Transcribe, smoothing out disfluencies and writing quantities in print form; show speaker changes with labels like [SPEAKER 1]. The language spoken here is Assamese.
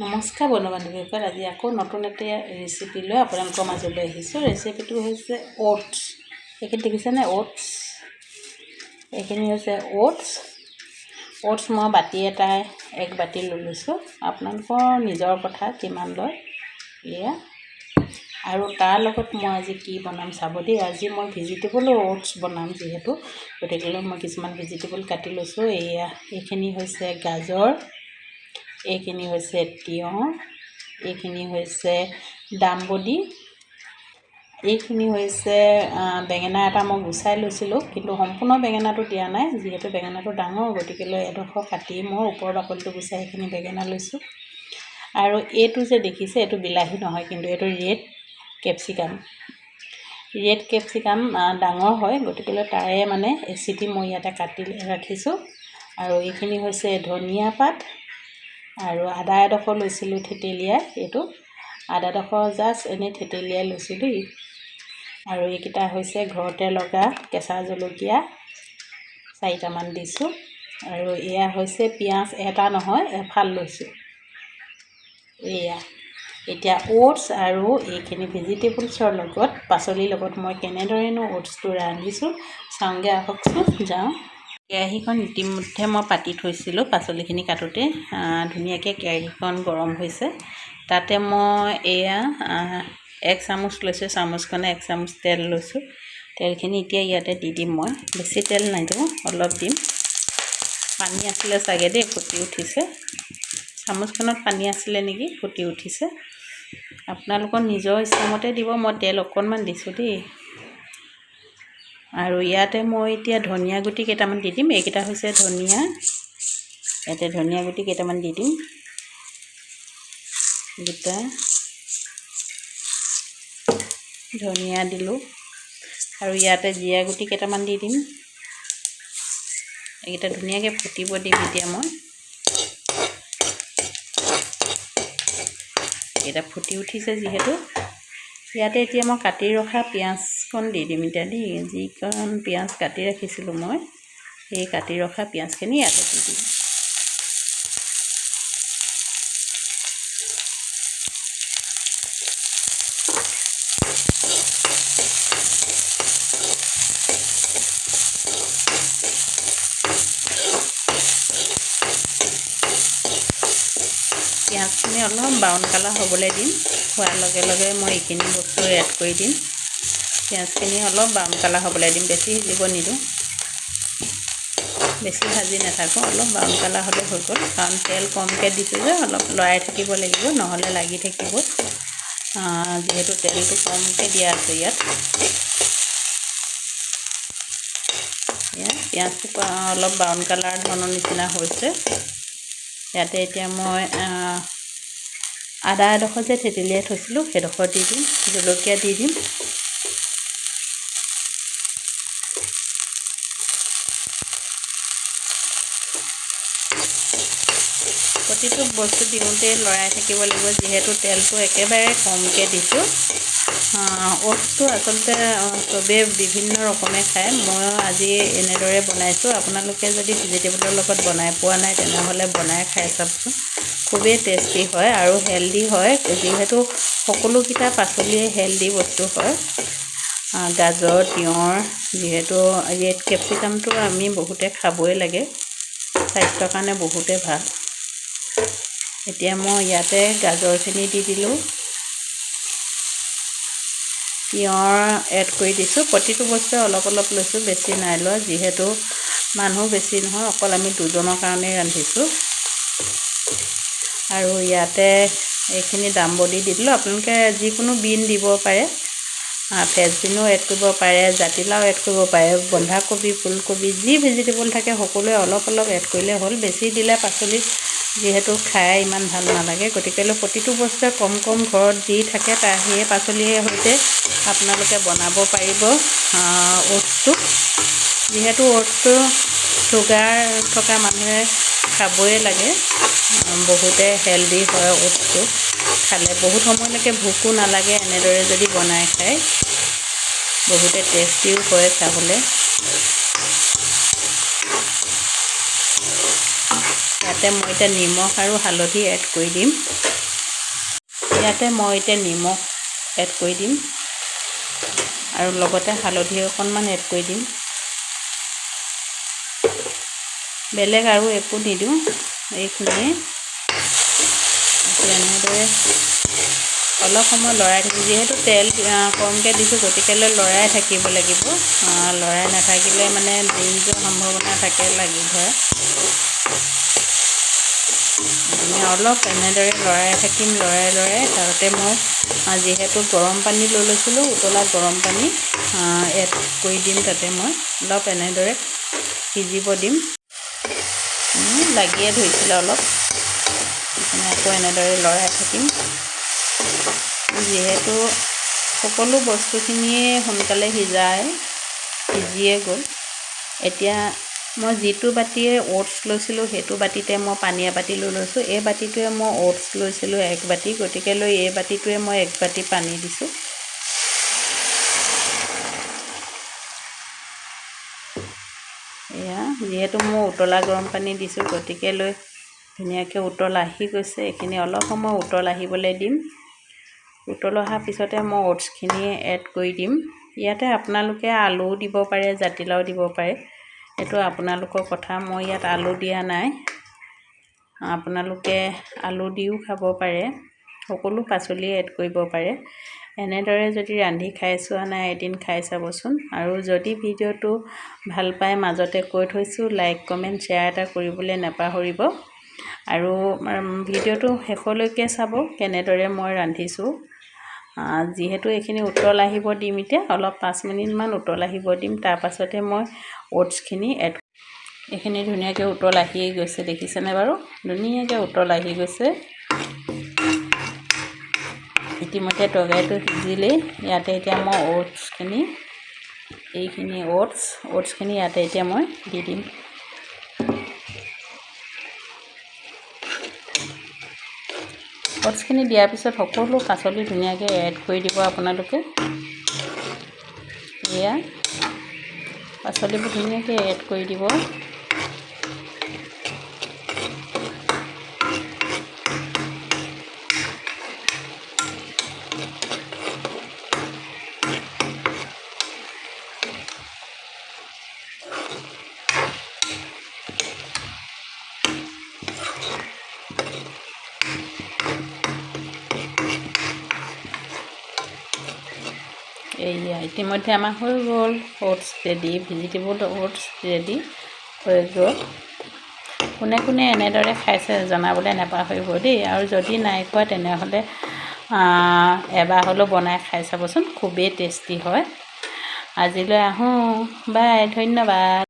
[SPEAKER 1] নমস্কাৰ বন্ধু বান্ধৱীসকল, আজি আকৌ নতুন এটা ৰেচিপি লৈ আপোনালোকৰ মাজলৈ আহিছোঁ। ৰেচিপিটো হৈছে অ'টছ। এইখিনি দেখিছেনে? অ'টছ। এইখিনি হৈছে অ'টছ মই বাতি এটাই এক বাতি লৈ লৈছোঁ। আপোনালোকৰ নিজৰ কথা কিমান লয় এয়া। আৰু তাৰ লগত মই আজি কি বনাম চাব দেই। আজি মই ভেজিটেবল অ'টছ বনাম যিহেতু, গতিকে মই কিছুমান ভেজিটেবল কাটি লৈছোঁ। এইখিনি হৈছে গাজৰ, এইখিনি হৈছে তিয়ঁহ, এইখিনি হৈছে দাংবডি, এইখিনি হৈছে বেঙেনা এটা মই গুচাই লৈছিলোঁ, কিন্তু সম্পূৰ্ণ বেঙেনাটো দিয়া নাই যিহেতু বেঙেনাটো ডাঙৰ, গতিকে এডোখৰ কাটি মই ওপৰৰ বাকলিটো গুচাই সেইখিনি বেঙেনা লৈছোঁ। আৰু এইটো যে দেখিছে, এইটো বিলাহী নহয়, কিন্তু এইটো ৰেড কেপচিকাম ডাঙৰ হয়, গতিকে তাৰে মানে এচিটি মই ইয়াতে কাটি ৰাখিছোঁ। আৰু এইখিনি হৈছে ধনিয়া পাত, আৰু আদা এডোখৰ লৈছিলোঁ থেতেলিয়াই, এইটো আদাডোখৰ জাষ্ট এনেই থেতেলিয়াই লৈছোঁ দেই। আৰু এইকেইটা হৈছে ঘৰতে লগা কেঁচা জলকীয়া 4টামান দিছোঁ। আৰু এয়া হৈছে পিঁয়াজ, এটা নহয় এফাল লৈছোঁ। এতিয়া অ'টছ আৰু এইখিনি ভেজিটেবলছৰ লগত, পাচলিৰ লগত মই কেনেদৰেনো অ'টছটো ৰান্ধিছোঁ চাওঁগৈ, আহকচোন যাওঁ। কেৰাহীখন ইতিমধ্যে মই পাতি থৈছিলোঁ পাচলিখিনি কাটোতে। ধুনীয়াকৈ কেৰাহীখন গৰম হৈছে। তাতে মই এয়া 1 চামুচ লৈছোঁ, চামুচখনে 1 চামুচ তেল লৈছোঁ। তেলখিনি এতিয়া ইয়াতে দি দিম মই। বেছি তেল নিদিওঁ, অলপ দিম। পানী আছিলে চাগে দেই, ফুটি উঠিছে। চামুচখনত পানী আছিলে নেকি, ফুটি উঠিছে। আপোনালোকৰ নিজৰ ইচ্ছামতে দিব, মই তেল অকণমান দিছোঁ দেই। আৰু ইয়াতে মই এতিয়া ধনিয়া গুটি কেইটামান দি দিম। এইকেইটা হৈছে ধনিয়া, ইয়াতে ধনিয়া গুটি কেইটামান দি দিম। দুটা ধনিয়া দিলোঁ। আৰু ইয়াতে জিৰা গুটি কেইটামান দি দিম। এইকেইটা ধুনীয়াকৈ ফুটিব দিম এতিয়া মই। এইকেইটা ফুটি উঠিছে যিহেতু, ইয়াতে এতিয়া মই কাটি ৰখা পিঁয়াজকণ দি দিম এতিয়া দেই। যিকণ পিঁয়াজ কাটি ৰাখিছিলোঁ মই, সেই কাটি ৰখা পিঁয়াজখিনি ইয়াতে দি দিম। পিঁয়াজখিনি অলপ ব্ৰাউন কালাৰ হ'বলৈ দিম। হোৱাৰ লগে লগে মই এইখিনি বস্তু এড কৰি দিম। পিঁয়াজখিনি অলপ ব্ৰাউন কালাৰ হ'বলৈ দিম, বেছি সিজিব নিদিওঁ, বেছি ভাজি নাথাকোঁ, অলপ ব্ৰাউন কালাৰ হ'লে হৈ গ'ল। কাৰণ তেল কমকৈ দিছোঁ যে, অলপ লৰাই থাকিব লাগিব, নহ'লে লাগি থাকিব, যিহেতু তেলটো কমকৈ দিয়া আছে ইয়াত। পিঁয়াজটো অলপ ব্ৰাউন কালাৰ ধৰণৰ নিচিনা হৈছে। ইয়াতে এতিয়া মই আদা এডোখৰ যে থেতেলিয়াই থৈছিলোঁ সেইডোখৰ দি দিম, জলকীয়া দি দিম। প্ৰতিটো বস্তু দিওঁতে লৰাই থাকিব লাগিব, যিহেতু তেলটো একেবাৰে কমকৈ দিছোঁ। অ'টছটো আচলতে চবেই বিভিন্ন ৰকমে খায়, ময়ো আজি এনেদৰে বনাইছোঁ। আপোনালোকে যদি ভেজিটেবলৰ লগত বনাই পোৱা নাই, তেনেহ'লে বনাই খাই চাওকচোন। খুবেই টেষ্টি হয় আৰু হেল্ডি হয়, যিহেতু সকলোকেইটা পাচলিয়ে হেল্ডি বস্তু হয়। গাজৰ, তিয়ঁহ, যিহেতু ৰেড কেপচিকামটো আমি বহুতে খাবই লাগে, স্বাস্থ্যৰ কাৰণে বহুতে ভাল। এতিয়া মই ইয়াতে গাজৰখিনি দি দিলোঁ, তিয়ঁহ এড কৰি দিছোঁ। প্ৰতিটো বস্তুৱে অলপ অলপ লৈছোঁ, বেছি নাই লোৱা, যিহেতু মানুহ বেছি নহয়, অকল আমি দুজনৰ কাৰণেই ৰান্ধিছোঁ। আৰু ইয়াতে এইখিনি দাংবডি দি দিলোঁ। আপোনালোকে যিকোনো বিন দিব পাৰে, ফ্ৰেঞ্চবিনো এড কৰিব পাৰে, জাতিলাও এড কৰিব পাৰে, বন্ধাকবি, ফুলকবি, যি ভেজিটেবল থাকে সকলোৱে অলপ অলপ এড কৰিলে হ'ল। বেছি দিলে পাচলি যিহেতু খাই ইমান ভাল নালাগে, গতিকে প্ৰতিটো বস্তুৱে কম কম ঘৰত যি থাকে সেই পাচলিৰ সৈতে আপোনালোকে বনাব পাৰিব অ'টছটো। যিহেতু অ'টছটো চুগাৰ থকা মানুহে খাবই লাগে, বহুতে হেল্ডি হয় অ'টছটো খালে। বহুত সময়লৈকে ভোকো নালাগে এনেদৰে যদি বনাই খায়, বহুতে টেষ্টিও হয় খাবলৈ। ইয়াতে মই এতিয়া নিমখ আৰু হালধি এড কৰি দিম। ইয়াতে মই এতিয়া নিমখ এড কৰি দিম আৰু লগতে হালধি অকণমান এড কৰি দিম। বেলেগ আৰু একো নিদিওঁ, এইখিনিয়ে। এনেদৰে অলপ সময় লৰাই থাকিম। যিহেতু তেল কমকৈ দিছোঁ, গতিকেলৈ লৰাই থাকিব লাগিব। লৰাই নাথাকিলে মানে দেৰি যোৱাৰ সম্ভাৱনা থাকে, লাগি ধৰা। অলপ এনেদৰে লৰাই থাকিম, লৰাই তাতে মই যিহেতু গৰম পানী লৈ লৈছিলোঁ, উতলা গৰম পানী এড কৰি দিম। তাতে মই অলপ এনেদৰে সিজিব দিম। লাগিয়ে ধৰিছিলে অলপ, আকৌ এনেদৰে লৰাই থাকিম। যিহেতু সকলো বস্তুখিনিয়ে সোনকালে সিজিয়ে গ'ল। এতিয়া মই যিটো বাতিয়ে অ'টছ লৈছিলোঁ, সেইটো বাতিতে মই পানী এবাতি লৈ লৈছোঁ। এই বাতিটোৱে মই অ'টছ লৈছিলোঁ 1 বাতি, গতিকেলৈ এই বাতিটোৱে মই 1 বাতি পানী দিছোঁ। এয়া যিহেতু মই উতলা গৰম পানী দিছোঁ, গতিকেলৈ ধুনীয়াকৈ উতল আহি গৈছে। এইখিনি অলপ সময় উতল আহিবলৈ দিম। উতল অহাৰ পিছতে মই অ'টছখিনি এড কৰি দিম। ইয়াতে আপোনালোকে আলুও দিব পাৰে, জাতিলাও দিব পাৰে, এইটো আপোনালোকৰ কথা। মই ইয়াত আলু দিয়া নাই। আপোনালোকে আলু দিও খাব পাৰে, সকলো পাচলি এড কৰিব পাৰে। এনেদৰে যদি ৰান্ধি খাই চোৱা নাই, এদিন খাই চাবচোন। আৰু যদি ভিডিঅ'টো ভাল পায়, মাজতে কৈ থৈছোঁ, লাইক কমেণ্ট শ্বেয়াৰ এটা কৰিবলৈ নাপাহৰিব। আৰু ভিডিঅ'টো শেষলৈকে চাব, কেনেদৰে মই ৰান্ধিছোঁ। যিহেতু এইখিনি উতল আহিব দিম, এতিয়া অলপ 5 মিনিটমান উতল আহিব দিম। তাৰ পাছতে মই অ'টছখিনি এড। এইখিনি ধুনীয়াকৈ উতল আহিয়ে গৈছে, দেখিছেনে বাৰু? ধুনীয়াকৈ উতল আহি গৈছে। ইতিমধ্যে তৰকাৰীটো সিজিলেই। ইয়াতে এতিয়া মই এইখিনি অ'টছখিনি ইয়াতে এতিয়া মই দি দিম। অ'টছখিনি দিয়াৰ পিছত সকলো পাচলি ধুনীয়াকৈ এড কৰি দিব আপোনালোকে। এয়া পাচলিবোৰ ধুনীয়াকৈ এড কৰি দিব। এইয়া ইতিমধ্যে আমাৰ হৈ গ'ল oats ready, vegetable oats ready হৈ গ'ল। কোনে কোনে এনেদৰে খাইছে জনাবলৈ নাপাহৰিব দেই। আৰু যদি নাই খোৱা, তেনেহ'লে এবাৰ হ'লেও বনাই খাই চাবচোন, খুবেই টেষ্টি হয়। আজিলৈ আহোঁ, বাই, ধন্যবাদ।